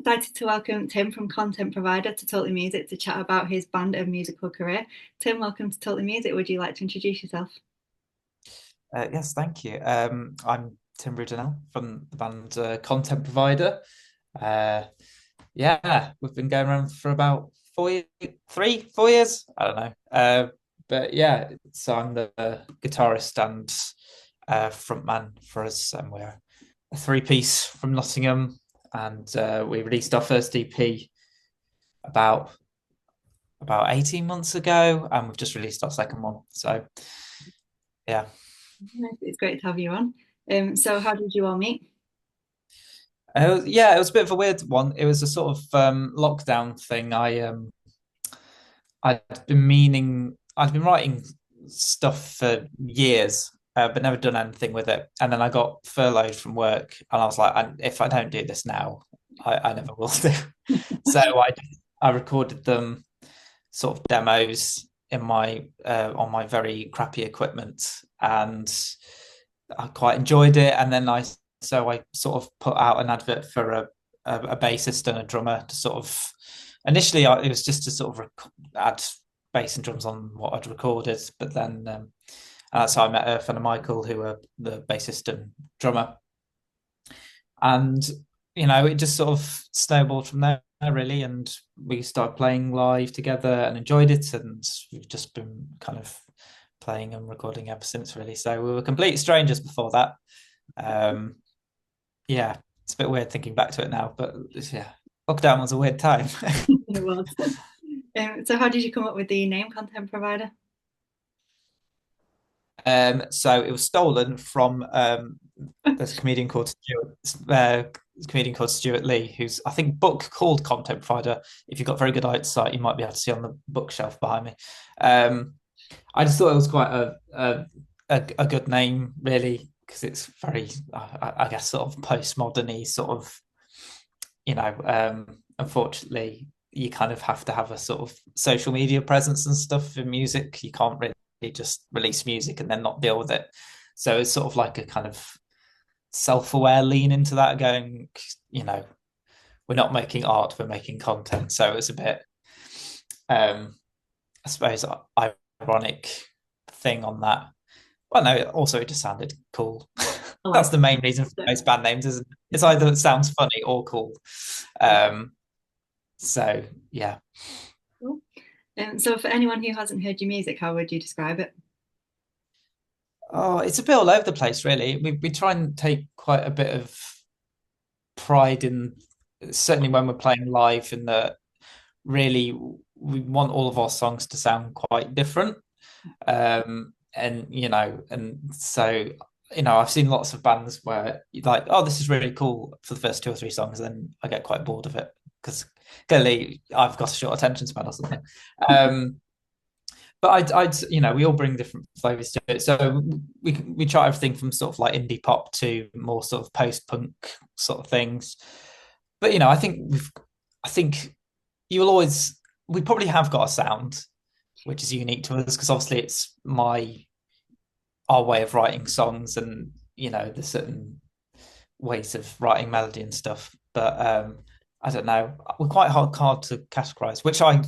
excited to welcome Tim from Content Provider to Totally Music to chat about his band and musical career. Tim, welcome to Totally Music. Would you like to introduce yourself? Yes, thank you. I'm Tim Brudenell from the band Content Provider. Uh, yeah, we've been going around for about 4 years. I don't know. But yeah, so I'm the guitarist and frontman for us, and we're a three-piece from Nottingham, and we released our first EP about 18 months ago, and we've just released our second one. So yeah. It's great to have you on. So how did you all meet? Yeah, it was a bit of a weird one. It was a sort of lockdown thing. I'd been meaning I'd been writing stuff for years, but never done anything with it. And then I got furloughed from work, and I was like, if I don't do this now, I never will do. So I recorded them sort of demos in my on my very crappy equipment, and I quite enjoyed it. And then I sort of put out an advert for a bassist and a drummer to sort of initially it was just to sort of add bass and drums on what I'd recorded, but then that's how I met Irfan and Michael, who are the bassist and drummer, and it just sort of snowballed from there really, and we started playing live together and enjoyed it, and we've just been kind of playing and recording ever since really. So we were complete strangers before that. um yeah, it's a bit weird thinking back to it now, but yeah, lockdown was a weird time. It was. So how did you come up with the name Content Provider? So it was stolen from there's a comedian called Stuart Lee, who's I think book called Content Provider. If you've got very good eyesight, you might be able to see on the bookshelf behind me. I just thought it was quite a good name, really, because it's very, I guess, sort of postmodern-y, sort of, unfortunately, you kind of have to have a sort of social media presence and stuff in music. You can't really just release music and then not deal with it. So it's sort of like a kind of self-aware lean into that, going, you know, we're not making art, we're making content. So it's a bit, I suppose, ironic thing on that. Well, no, also it just sounded cool. I That's like the main reason for it. most band names, isn't it? It's either it sounds funny or cool. Um, so yeah. Cool. So for anyone who hasn't heard your music, how would you describe it? Oh, it's a bit all over the place, really. We try and take quite a bit of pride in, certainly when we're playing live, in that really we want all of our songs to sound quite different. And so I've seen lots of bands where you're like, oh, this is really cool for the first two or three songs, and then I get quite bored of it because clearly I've got a short attention span or something. But we all bring different flavors to it. So we try everything from sort of like indie pop to more sort of post punk sort of things. But I think you'll always, we probably have got a sound which is unique to us, because obviously it's our way of writing songs, and there's certain ways of writing melody and stuff. But I don't know, we're quite hard to categorize, which I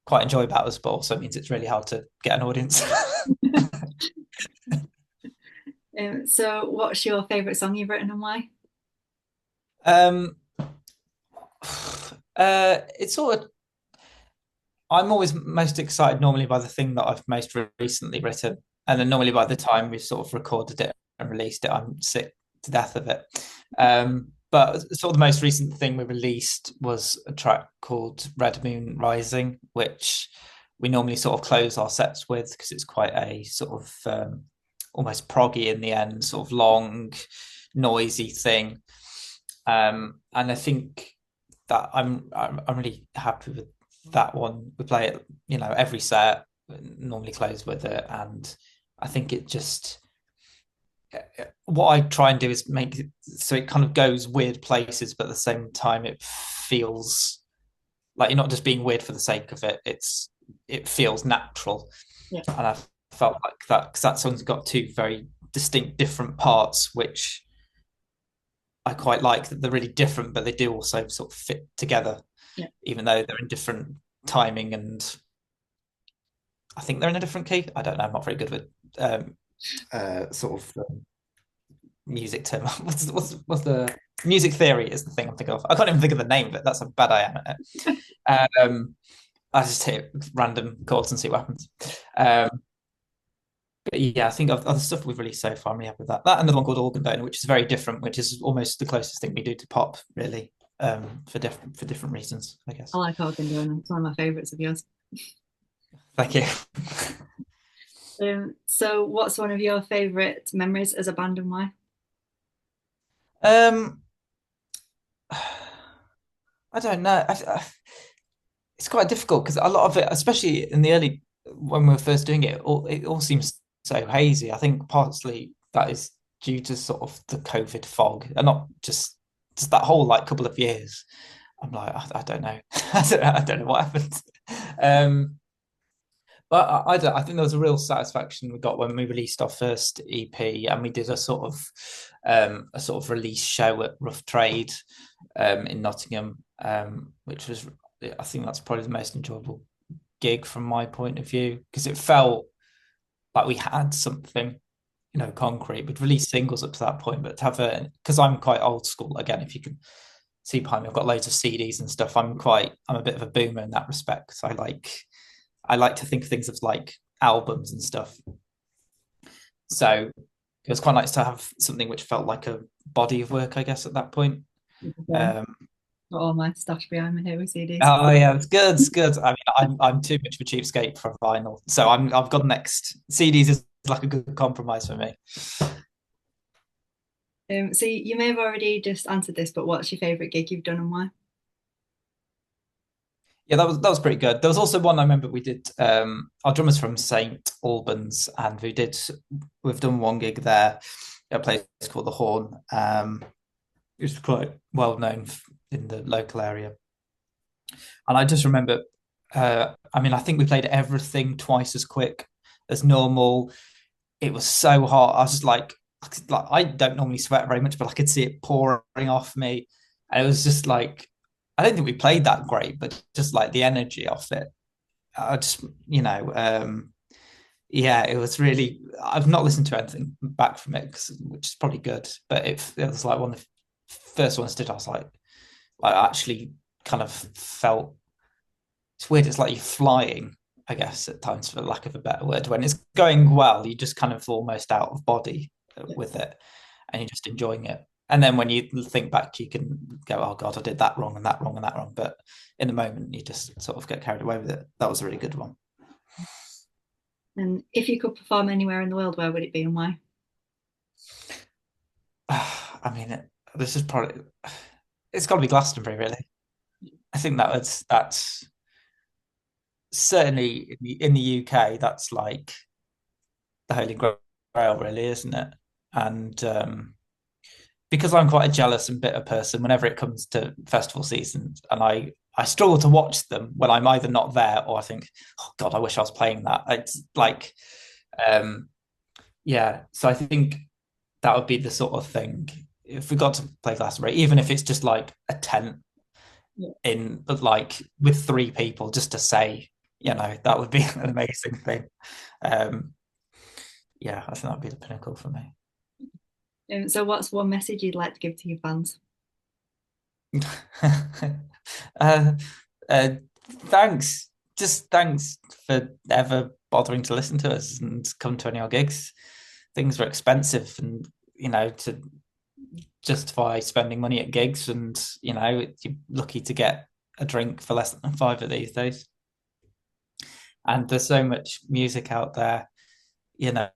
quite enjoy about us, but also means it's really hard to get an audience. So what's your favourite song you've written and why? um it's sort of, I'm always most excited normally by the thing that I've most recently written, and then normally by the time we've sort of recorded it and released it, I'm sick to death of it. But sort of the most recent thing we released was a track called Red Moon Rising, which we normally sort of close our sets with, because it's quite a sort of almost proggy in the end, sort of long, noisy thing. And I think that I'm really happy with that one. We play it, every set, normally close with it, and I think it just, what I try and do is make it so it kind of goes weird places, but at the same time it feels like you're not just being weird for the sake of it. It feels natural, Yeah. and I felt like that because that song's got two very distinct, different parts, which I quite like that they're really different, but they do also sort of fit together, Yeah. even though they're in different timing and I think they're in a different key. I don't know. I'm not very good with um, sort of music term. What's the music theory is the thing I'm thinking of. I can't even think of the name of it. That's how bad I am at it. I just hit random chords and see what happens. Um, but yeah, I think of the stuff we've released so far, I'm really happy with that. That and another one called Organ Donor, which is very different, which is almost the closest thing we do to pop, really, for different reasons, I I guess. like Organ Donor. It's one of my favourites of yours. Thank you. So what's one of your favourite memories as a band and why? Um, I don't know. It's quite difficult because a lot of it, especially in the early when we were first doing it, it all seems so hazy. I think partly that is due to sort of the COVID fog, and not just that whole like couple of years. I'm like, I don't know, I don't know what happened. Um, but I don't. I think there was a real satisfaction we got when we released our first EP, and we did a sort of release show at Rough Trade in Nottingham, which was I think that's probably the most enjoyable gig from my point of view because it felt like we had something, concrete. We'd released singles up to that point, but to have a because I'm quite old school again. If you can see behind me, I've got loads of CDs and stuff. I'm a bit of a boomer in that respect. So I like to think of things as like albums and stuff. So it was quite nice to have something which felt like a body of work, I guess, at that point. Got Um, all my stash behind me here with CDs. oh yeah, it's good. It's good. I mean, I'm too much of a cheapskate for vinyl, so I've got next. CDs is like a good compromise for me. So you may have already just answered this, but what's your favourite gig you've done and why? Yeah, that was pretty good. There was also one I remember we did. Our drummer's from St Albans, and we've done one gig there at a place called the Horn. It's quite well known in the local area. And I just remember, I mean, I think we played everything twice as quick as normal. It was so hot. I was just like I don't normally sweat very much, but I could see it pouring off me. And it was just like, I don't think we played that great, but just like the energy of it. I just, yeah, it was really, I've not listened to anything back from it, which is probably good, but it was like one of the first ones I did. I was like, I actually kind of felt it's weird. It's like you're flying, I guess, at times, for lack of a better word. When it's going well, you just kind of almost out of body with it, and you're just enjoying it. And then when you think back, you can go, "Oh God, I did that wrong and that wrong and that wrong." But in the moment, you just sort of get carried away with it. That was a really good one. And if you could perform anywhere in the world, where would it be and why? I mean, this is probably it's got to be Glastonbury, really. I think that's certainly in the UK. That's like the Holy Grail, really, isn't it? And because I'm quite a jealous and bitter person, whenever it comes to festival seasons, and I struggle to watch them when I'm either not there or I think, oh God, I wish I was playing that. It's like, um, yeah. So I think that would be the sort of thing if we got to play Glastonbury, even if it's just like a tent Yeah. in, but like with three people, just to say, that would be an amazing thing. Um, yeah, I think that'd be the pinnacle for me. So what's one message you'd like to give to your fans? uh, uh, thanks. Just thanks for ever bothering to listen to us and come to any of our gigs. Things are expensive, and to justify spending money at gigs, and you're lucky to get a drink for less than five these days. And there's so much music out there, you know,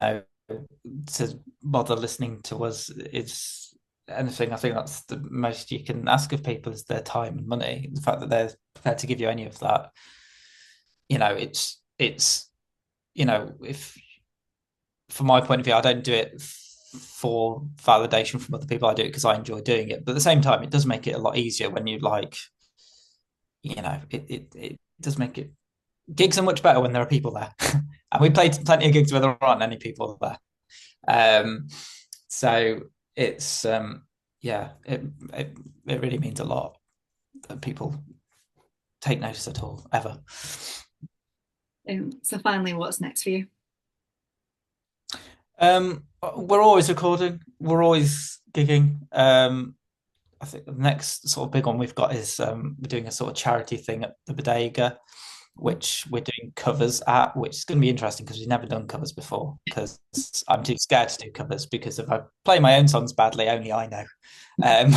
to bother listening to us is anything. I think that's the most you can ask of people is their time and money. The fact that they're prepared to give you any of that, it's if from my point of view, I don't do it for validation from other people. I do it because I enjoy doing it. But at the same time, it does make it a lot easier when you like, it does make it gigs are much better when there are people there. And we played plenty of gigs where there aren't any people there. So it's yeah, it really means a lot that people take notice at all, ever. So finally, what's next for you? We're always recording, we're always gigging. I think the next sort of big one we've got is we're doing a sort of charity thing at the Bodega, which we're doing covers at, which is going to be interesting because we've never done covers before. Because I'm too scared to do covers because if I play my own songs badly, only I know. Um,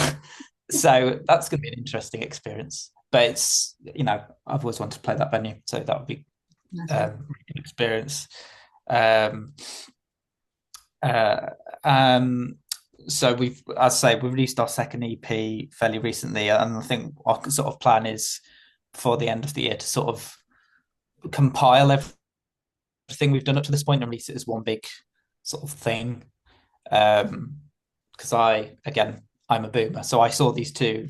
so that's going to be an interesting experience. But it's, I've always wanted to play that venue, so that would be Nice one. really good experience. Um, uh, um, so as I say, we released our second EP fairly recently, and I think our sort of plan is before the end of the year to sort of compile everything we've done up to this point and release it as one big sort of thing. Because I'm a boomer, so I saw these two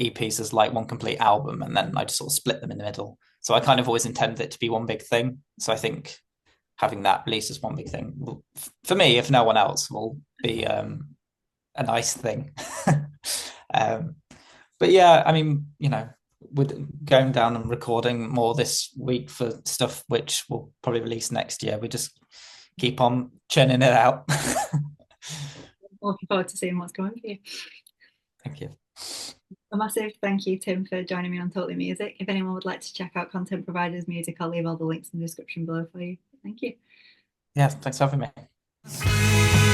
EPs as like one complete album, and then I just sort of split them in the middle. So I kind of always intended it to be one big thing. So I think having that released as one big thing will, for me, if no one else, will be a nice thing. um, but yeah, I mean, with going down and recording more this week for stuff which we'll probably release next year, we just keep on churning it out. Looking forward to seeing what's going for you. Thank you. A massive thank you, Tim, for joining me on Totally Music. If anyone would like to check out Content Provider's music, I'll leave all the links in the description below for you. Thank you. Yeah, thanks for having me.